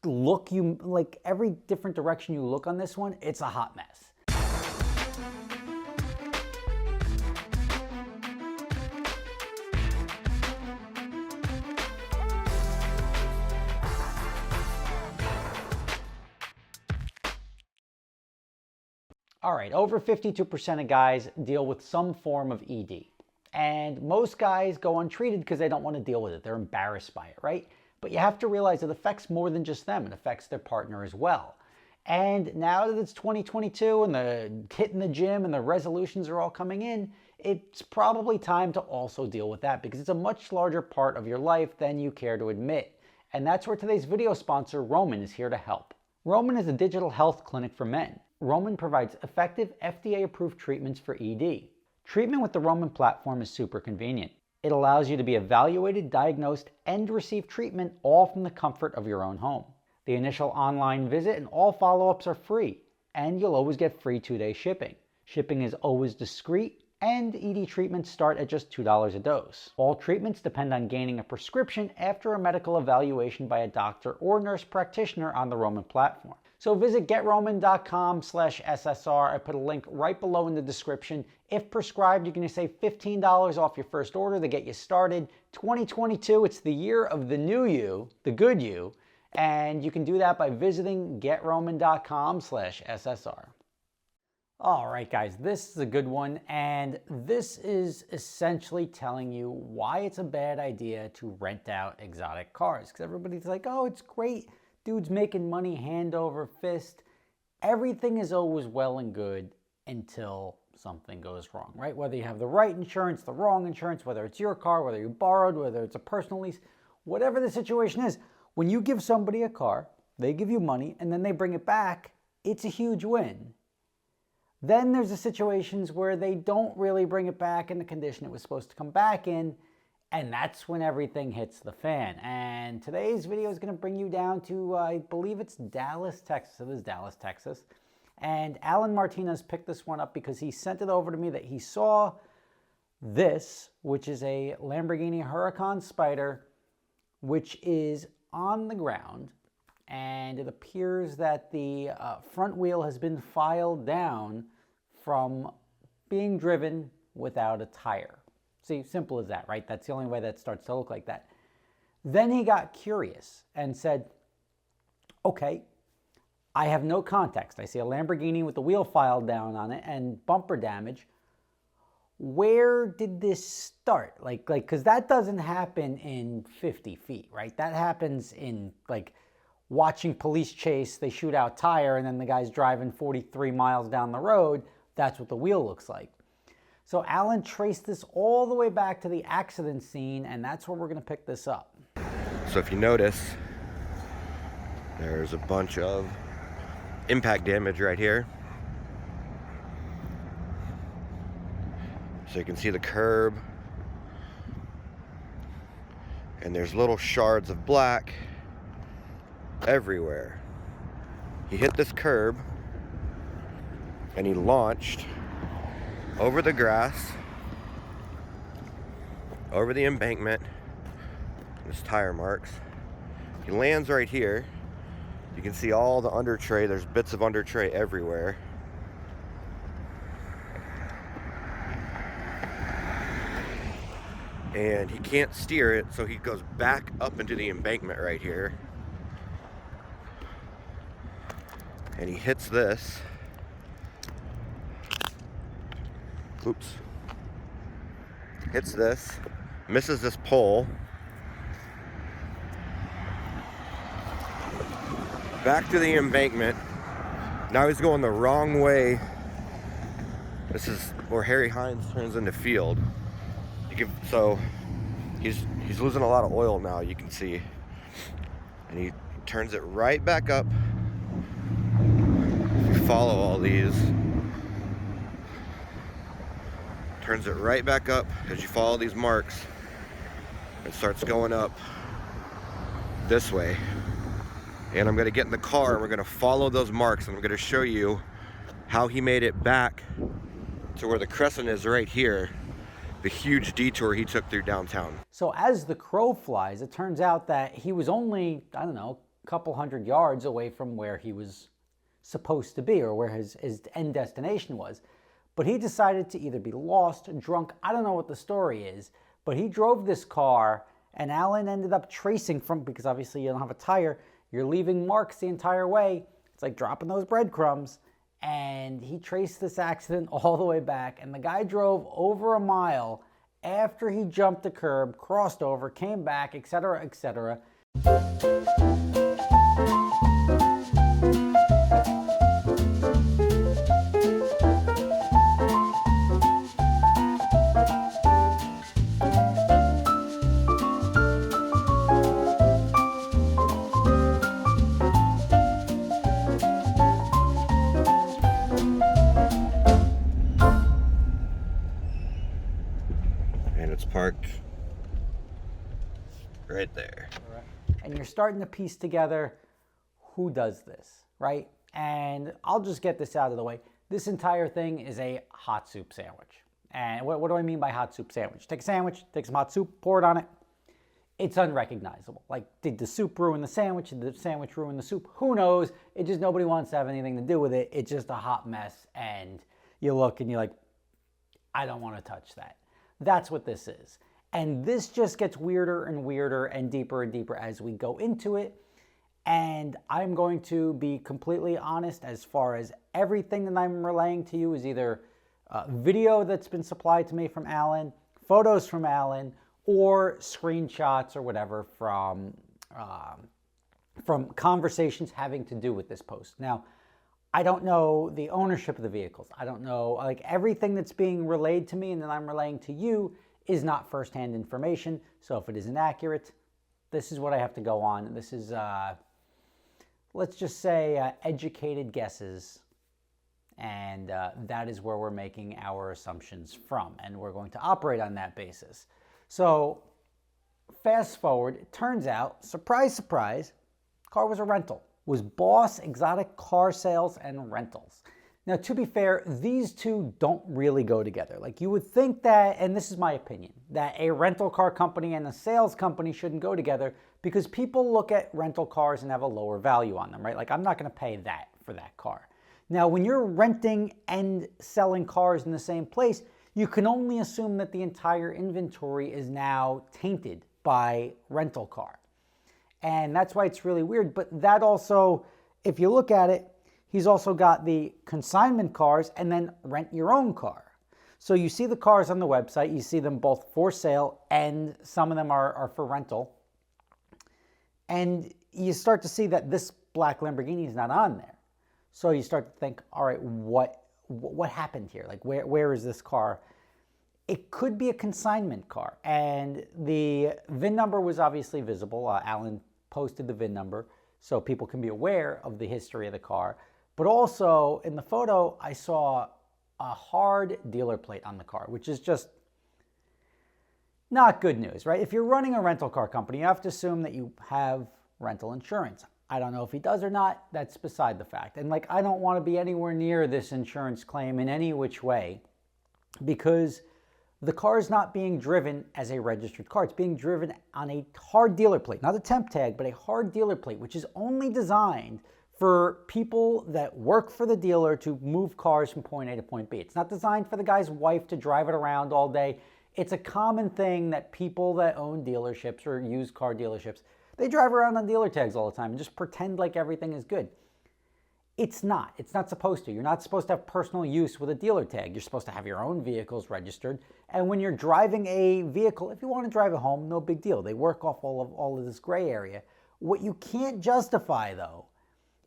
like every different direction you look on this one, it's a hot mess. All right, over 52% of guys deal with some form of ED. And most guys go untreated because they don't want to deal with it. They're embarrassed by it, right? But you have to realize it affects more than just them. It affects their partner as well. And now that it's 2022 and the hitting the gym and the resolutions are all coming in, it's probably time to also deal with that because it's a much larger part of your life than you care to admit. And that's where today's video sponsor, Roman, is here to help. Roman is a digital health clinic for men. Roman provides effective FDA-approved treatments for ED. Treatment with the Roman platform is super convenient. It allows you to be evaluated, diagnosed, and receive treatment all from the comfort of your own home. The initial online visit and all follow-ups are free, and you'll always get free 2-day shipping. Shipping is always discreet, and ED treatments start at just $2 a dose. All treatments depend on gaining a prescription after a medical evaluation by a doctor or nurse practitioner on the Roman platform. So visit getroman.com/SSR. I put a link right below in the description. If prescribed, you're going to save $15 off your first order to get you started. 2022, it's the year of the new you, the good you, and you can do that by visiting getroman.com/SSR. All right, guys, this is a good one, and this is essentially telling you why it's a bad idea to rent out exotic cars. Because everybody's like, oh, it's great. Dude's making money hand over fist. Everything is always well and good until something goes wrong, right? Whether you have the right insurance, the wrong insurance, whether it's your car, whether you borrowed, whether it's a personal lease, whatever the situation is, when you give somebody a car, they give you money, and then they bring it back, it's a huge win. Then there's the situations where they don't really bring it back in the condition it was supposed to come back in, and that's when everything hits the fan. And today's video is going to bring you down to, I believe it's Dallas, Texas. It is Dallas, Texas. And Alan Martinez picked this one up because he sent it over to me that he saw this, which is a Lamborghini Huracan Spider, which is on the ground. And it appears that the front wheel has been filed down from being driven without a tire. See, simple as that, right? That's the only way that starts to look like that. Then he got curious and said, okay, I have no context. I see a Lamborghini with the wheel filed down on it and bumper damage. Where did this start? Like, because that doesn't happen in 50 feet, right? That happens in, like, watching police chase, they shoot out tire, and then the guy's driving 43 miles down the road. That's what the wheel looks like. So Alan traced this all the way back to the accident scene, and that's where we're going to pick this up. So if you notice, there's a bunch of impact damage right here. So you can see the curb, and there's little shards of black everywhere. He hit this curb and he launched over the grass, over the embankment. There's tire marks. He lands right here. You can see all the under tray. There's bits of under tray everywhere. And he can't steer it, so he goes back up into the embankment right here. And he hits this. Oops. Hits this, misses this pole. Back to the embankment. Now he's going the wrong way. This is where Harry Hines turns into field. So he's losing a lot of oil now, you can see. And he turns it right back up. If you follow all these, turns it right back up as you follow these marks. It starts going up this way. And I'm gonna get in the car and we're gonna follow those marks, and I'm gonna show you how he made it back to where the crescent is right here. The huge detour he took through downtown. So as the crow flies, it turns out that he was only, I don't know, couple hundred yards away from where he was supposed to be, or where his end destination was. But he decided to either be lost, drunk, I don't know what the story is, but he drove this car, and Alan ended up tracing from, because obviously you don't have a tire, you're leaving marks the entire way. It's like dropping those breadcrumbs. And he traced this accident all the way back, and the guy drove over a mile after he jumped the curb, crossed over, came back, etc., etc. And it's parked right there. And you're starting to piece together who does this, right? And I'll just get this out of the way. This entire thing is a hot soup sandwich. And what do I mean by hot soup sandwich? Take a sandwich, take some hot soup, pour it on it. It's unrecognizable. Like, did the soup ruin the sandwich? Did the sandwich ruin the soup? Who knows? It just, nobody wants to have anything to do with it. It's just a hot mess. And you look and you're like, I don't want to touch that. That's what this is. And this just gets weirder and weirder and deeper as we go into it. And I'm going to be completely honest, as far as everything that I'm relaying to you is either video that's been supplied to me from Alan, photos from Alan, or screenshots or whatever from conversations having to do with this post. Now, I don't know the ownership of the vehicles. I don't know, like, everything that's being relayed to me and that I'm relaying to you is not firsthand information. So if it is inaccurate, this is what I have to go on. This is, let's just say, educated guesses. And that is where we're making our assumptions from. And we're going to operate on that basis. So fast forward, it turns out, surprise, surprise, car was a rental. Was Boss Exotic Car Sales and Rentals. Now, to be fair, these two don't really go together. Like, you would think that, and this is my opinion, that a rental car company and a sales company shouldn't go together because people look at rental cars and have a lower value on them, right? Like, I'm not going to pay that for that car. Now, when you're renting and selling cars in the same place, you can only assume that the entire inventory is now tainted by rental car. And that's why it's really weird. But that also, if you look at it, he's also got the consignment cars and then rent your own car. So you see the cars on the website, you see them both for sale and some of them are for rental. And you start to see that this black Lamborghini is not on there. So you start to think, all right, what happened here? Like, where is this car? It could be a consignment car. And the VIN number was obviously visible. Alan posted the VIN number so people can be aware of the history of the car. But also in the photo, I saw a hard dealer plate on the car, which is just not good news, right? If you're running a rental car company, you have to assume that you have rental insurance. I don't know if he does or not. That's beside the fact. And, like, I don't want to be anywhere near this insurance claim in any which way because the car is not being driven as a registered car. It's being driven on a hard dealer plate, not a temp tag, but a hard dealer plate, which is only designed for people that work for the dealer to move cars from point A to point B. It's not designed for the guy's wife to drive it around all day. It's a common thing that people that own dealerships or used car dealerships, they drive around on dealer tags all the time and just pretend like everything is good. It's not. It's not supposed to. You're not supposed to have personal use with a dealer tag. You're supposed to have your own vehicles registered. And when you're driving a vehicle, if you want to drive it home, no big deal. They work off all of this gray area. What you can't justify, though,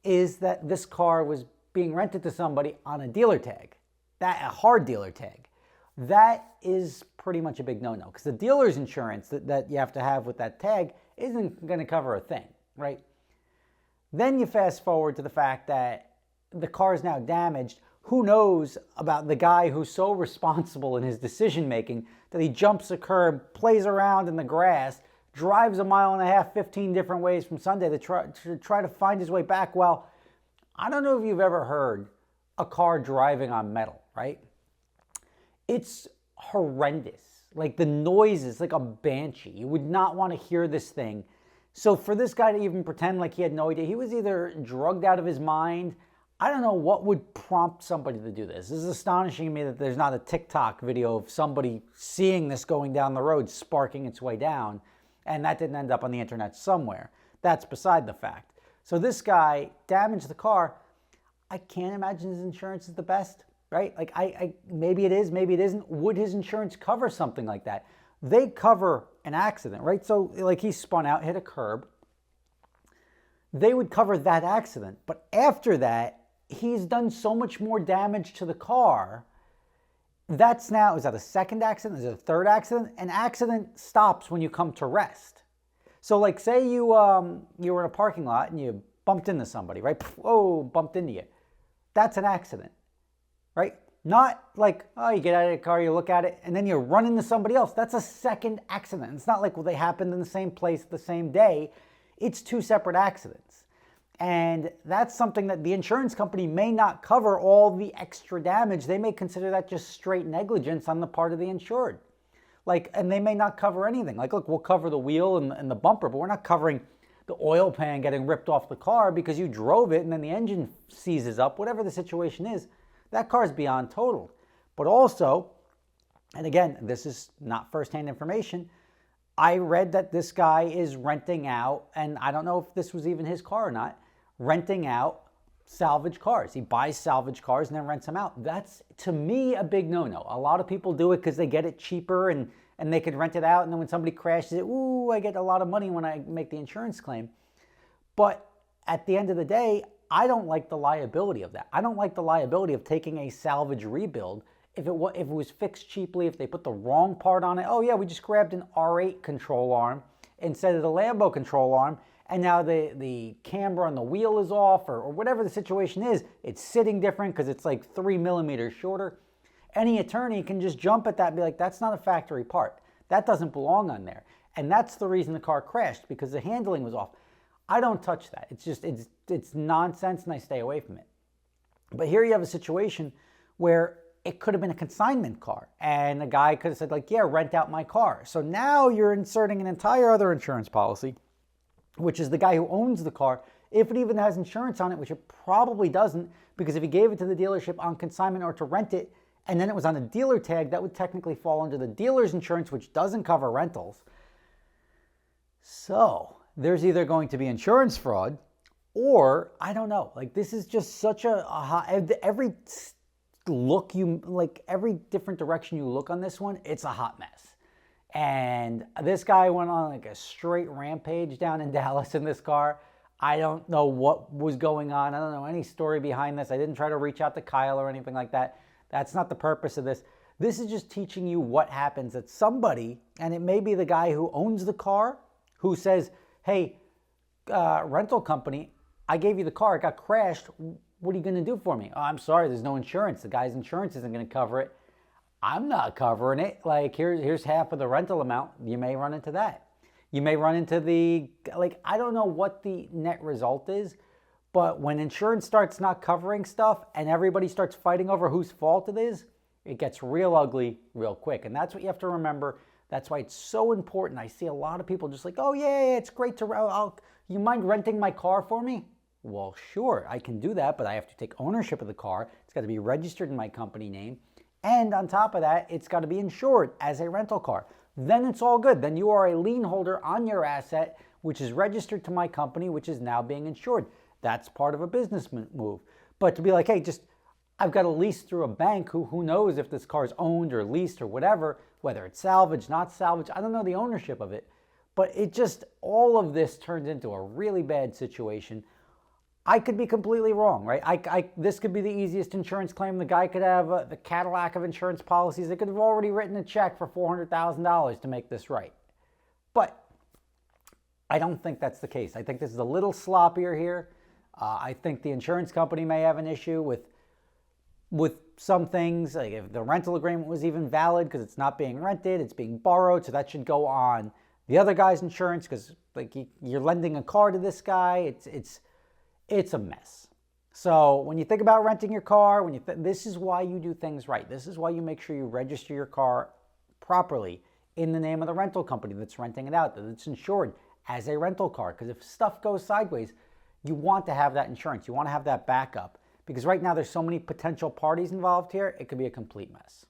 is that this car was being rented to somebody on a dealer tag, a hard dealer tag. That is pretty much a big no-no because the dealer's insurance that you have to have with that tag isn't going to cover a thing, right? Then you fast forward to the fact that the car is now damaged. Who knows about the guy who's so responsible in his decision-making that he jumps a curb, plays around in the grass, drives a mile and a half, 15 different ways from Sunday to try to find his way back. Well, I don't know if you've ever heard a car driving on metal, right? It's horrendous. Like, the noises, like a banshee. You would not want to hear this thing So for this guy to even pretend like he had no idea, he was either drugged out of his mind. I don't know what would prompt somebody to do this. This is astonishing to me that there's not a TikTok video of somebody seeing this going down the road, sparking its way down, and that didn't end up on the internet somewhere. That's beside the fact. So this guy damaged the car. I can't imagine his insurance is the best, right? Like maybe it is, maybe it isn't. Would his insurance cover something like that? They cover an accident, right? So like he spun out, hit a curb. They would cover that accident. But after that, he's done so much more damage to the car. That's now, is that a second accident? Is it a third accident? An accident stops when you come to rest. So like say you were in a parking lot and you bumped into somebody, right? Oh, bumped into you. That's an accident, right? Not like, oh, you get out of the car, you look at it, and then you run into somebody else. That's a second accident. It's not like, well, they happened in the same place the same day. It's two separate accidents. And that's something that the insurance company may not cover all the extra damage. They may consider that just straight negligence on the part of the insured. Like, and they may not cover anything. Like, look, we'll cover the wheel and the bumper, but we're not covering the oil pan getting ripped off the car because you drove it and then the engine seizes up, whatever the situation is. That car is beyond totaled. But also, and again, this is not firsthand information, I read that this guy is renting out, and I don't know if this was even his car or not, renting out salvage cars. He buys salvage cars and then rents them out. That's, to me, a big no-no. A lot of people do it because they get it cheaper and they can rent it out, and then when somebody crashes it, ooh, I get a lot of money when I make the insurance claim. But at the end of the day, I don't like the liability of that. I don't like the liability of taking a salvage rebuild if it was fixed cheaply, if they put the wrong part on it. Oh yeah, we just grabbed an R8 control arm instead of the Lambo control arm, and now the camber on the wheel is off, or whatever the situation is. It's sitting different because it's like 3 millimeters shorter. Any attorney can just jump at that and be like, that's not a factory part. That doesn't belong on there. And that's the reason the car crashed, because the handling was off. I don't touch that. It's just, it's nonsense, and I stay away from it. But here you have a situation where it could have been a consignment car, and the guy could have said like, yeah, rent out my car. So now you're inserting an entire other insurance policy, which is the guy who owns the car, if it even has insurance on it, which it probably doesn't, because if he gave it to the dealership on consignment or to rent it, and then it was on a dealer tag, that would technically fall under the dealer's insurance, which doesn't cover rentals. So there's either going to be insurance fraud, or I don't know. Like, this is just such a hot, every look you, like every different direction you look on this one, it's a hot mess. And this guy went on like a straight rampage down in Dallas in this car. I don't know what was going on. I don't know any story behind this. I didn't try to reach out to Kyle or anything like that. That's not the purpose of this. This is just teaching you what happens at somebody, and it may be the guy who owns the car, who says, hey, rental company, I gave you the car, it got crashed. What are you going to do for me? Oh, I'm sorry, there's no insurance. The guy's insurance isn't going to cover it. I'm not covering it. Like, here's half of the rental amount. You may run into that. You may run into the, like, I don't know what the net result is, but when insurance starts not covering stuff and everybody starts fighting over whose fault it is, it gets real ugly real quick. And that's what you have to remember. That's why it's so important. I see a lot of people just like, oh yeah, it's great to, you mind renting my car for me? Well, sure, I can do that, but I have to take ownership of the car. It's got to be registered in my company name. And on top of that, it's got to be insured as a rental car. Then it's all good. Then you are a lien holder on your asset, which is registered to my company, which is now being insured. That's part of a business move. But to be like, hey, just, I've got a lease through a bank, who knows if this car is owned or leased or whatever, whether it's salvage, not salvage, I don't know the ownership of it. But it just, all of this turns into a really bad situation. I could be completely wrong, right? This could be the easiest insurance claim. The guy could have the Cadillac of insurance policies. They could have already written a check for $400,000 to make this right. But I don't think that's the case. I think this is a little sloppier here. I think the insurance company may have an issue with some things, like if the rental agreement was even valid, because it's not being rented, it's being borrowed, so that should go on the other guy's insurance, because like you're lending a car to this guy. It's a mess. So when you think about renting your car, this is why you do things right. This is why you make sure you register your car properly in the name of the rental company that's renting it out, that it's insured as a rental car. Because if stuff goes sideways, you want to have that insurance. You want to have that backup. Because right now there's so many potential parties involved here, it could be a complete mess.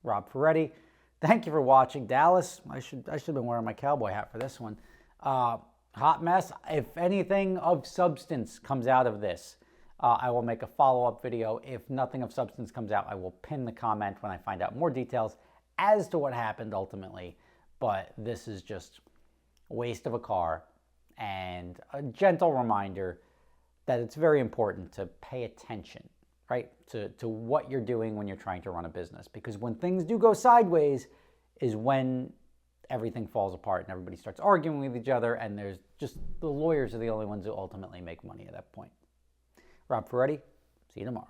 Rob Ferretti, thank you for watching. Dallas, I should have been wearing my cowboy hat for this one. Hot mess. If anything of substance comes out of this, I will make a follow-up video. If nothing of substance comes out, I will pin the comment when I find out more details as to what happened ultimately. But this is just a waste of a car and a gentle reminder that it's very important to pay attention, right, to what you're doing when you're trying to run a business. Because when things do go sideways is when everything falls apart and everybody starts arguing with each other, and there's just the lawyers are the only ones who ultimately make money at that point. Rob Ferretti, see you tomorrow.